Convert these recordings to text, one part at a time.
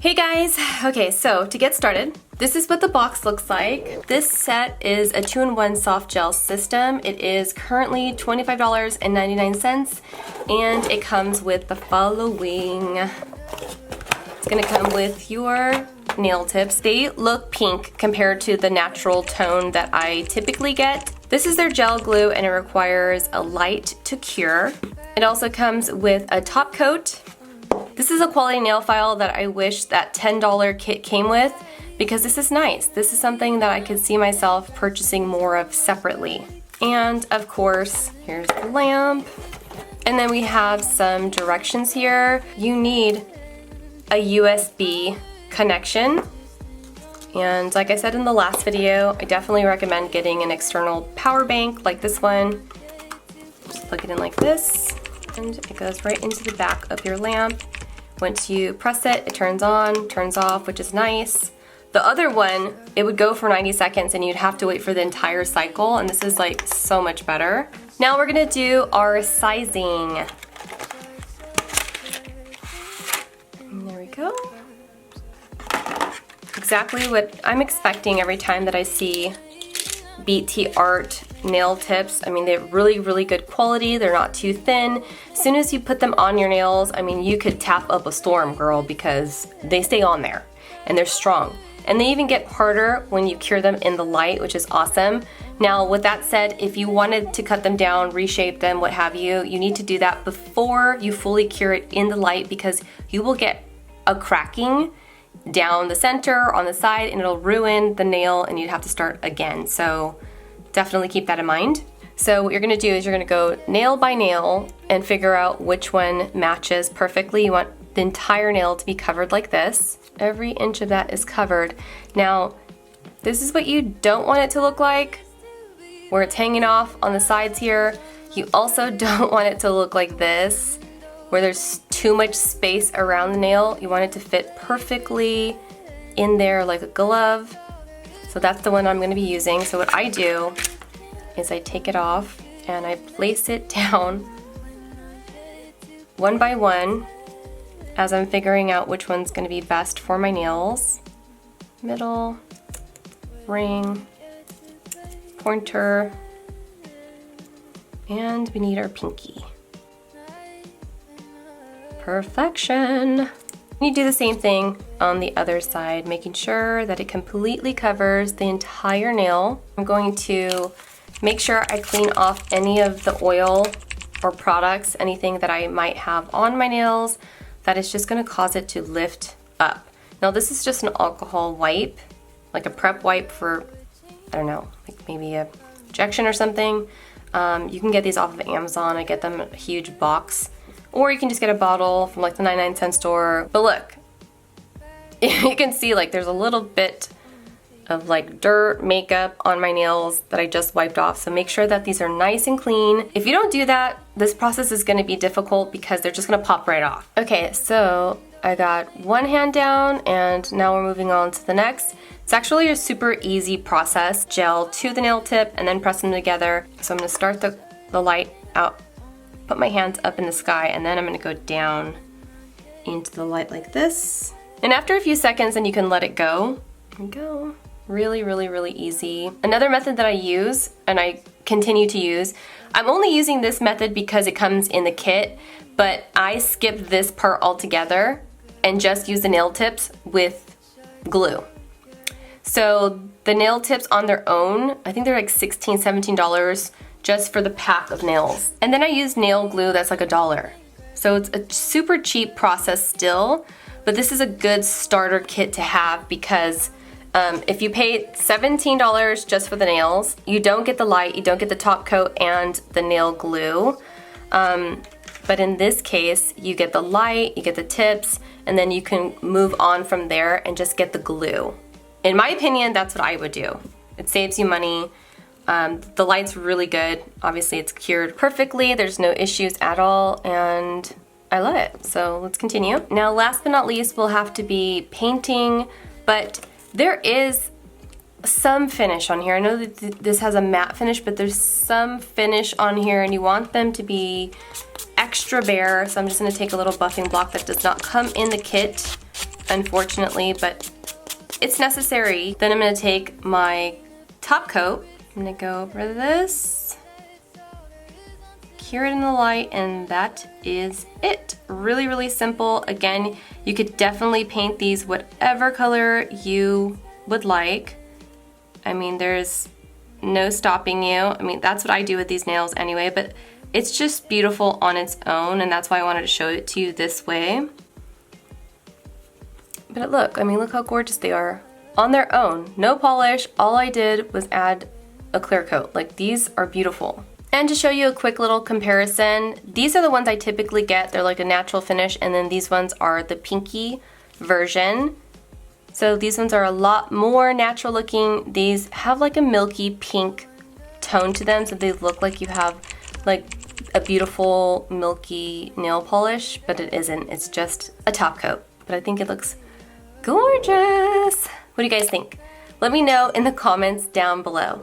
Hey guys! Okay, so to get started, this is what the box looks like. This set is a 2-in-1 soft gel system. It is currently $25.99 and it comes with the following. It's gonna come with your nail tips. They look pink compared to the natural tone that I typically get. This is their gel glue and it requires a light to cure. It also comes with a top coat. This is a quality nail file that I wish that $10 kit came with because this is nice. This is something that I could see myself purchasing more of separately. And of course, here's the lamp. And then we have some directions here. You need a USB connection. And like I said in the last video, I definitely recommend getting an external power bank like this one. Just plug it in like this, and it goes right into the back of your lamp. Once you press it, it turns on, turns off, which is nice. The other one, it would go for 90 seconds and you'd have to wait for the entire cycle, and this is like so much better. Now we're gonna do our sizing. And there we go. Exactly what I'm expecting every time that I see BT Art nail tips. I mean, they're really good quality. They're not too thin. As soon as you put them on your nails, I mean, you could tap up a storm, girl, because they stay on there and they're strong. And they even get harder when you cure them in the light, which is awesome. Now, with that said, if you wanted to cut them down, reshape them, what have you, you need to do that before you fully cure it in the light because you will get a cracking down the center, on the side, and it'll ruin the nail and you'd have to start again. So definitely keep that in mind. So what you're gonna do is you're gonna go nail by nail and figure out which one matches perfectly. You want the entire nail to be covered like this. Every inch of that is covered. Now, this is what you don't want it to look like, where it's hanging off on the sides here. You also don't want it to look like this, where there's too much space around the nail. You want it to fit perfectly in there like a glove. So that's the one I'm gonna be using. So what I do is I take it off and I place it down one by one as I'm figuring out which one's gonna be best for my nails. Middle, ring, pointer, and we need our pinky. Perfection. You do the same thing on the other side, making sure that it completely covers the entire nail. I'm going to make sure I clean off any of the oil or products, anything that I might have on my nails that is just gonna cause it to lift up. Now this is just an alcohol wipe, like a prep wipe for, I don't know, like maybe a injection or something. You can get these off of Amazon. I get them in a huge box. Or you can just get a bottle from like the 99-cent store. But look, you can see like there's a little bit of like dirt, makeup on my nails that I just wiped off. So make sure that these are nice and clean. If you don't do that, this process is gonna be difficult because they're just gonna pop right off. Okay, so I got one hand down and now we're moving on to the next. It's actually a super easy process. Gel to the nail tip and then press them together. So I'm gonna start the light out, put my hands up in the sky, and then I'm gonna go down into the light like this. And after a few seconds, then you can let it go. And go. Really easy. Another method that I use, and I continue to use, I'm only using this method because it comes in the kit, but I skip this part altogether and just use the nail tips with glue. So the nail tips on their own, I think they're like $16, $17 just for the pack of nails. And then I use nail glue that's like $1. So it's a super cheap process still, but this is a good starter kit to have because if you pay $17 just for the nails, you don't get the light, you don't get the top coat and the nail glue. But in this case, you get the light, you get the tips, and then you can move on from there and just get the glue. In my opinion, that's what I would do. It saves you money. The light's really good. Obviously it's cured perfectly. There's no issues at all and I love it. So let's continue. Now last but not least will have to be painting, but there is some finish on here. I know that this has a matte finish, but there's some finish on here and you want them to be extra bare. So I'm just gonna take a little buffing block that does not come in the kit unfortunately, but it's necessary. Then I'm gonna take my top coat. I'm gonna go over this, cure it in the light, and that is it. Really, really simple. Again, you could definitely paint these whatever color you would like. I mean, there's no stopping you. I mean, that's what I do with these nails anyway, but it's just beautiful on its own, and that's why I wanted to show it to you this way. But look, I mean, look how gorgeous they are on their own. No polish, all I did was add a clear coat. Like, these are beautiful. And to show you a quick little comparison, these are the ones I typically get. They're like a natural finish, and then these ones are the pinky version. So these ones are a lot more natural looking. These have like a milky pink tone to them, so they look like you have like a beautiful milky nail polish, but it isn't. It's just a top coat. But I think it looks gorgeous. What do you guys think? Let me know in the comments down below.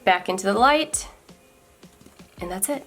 Back into the light, and that's it.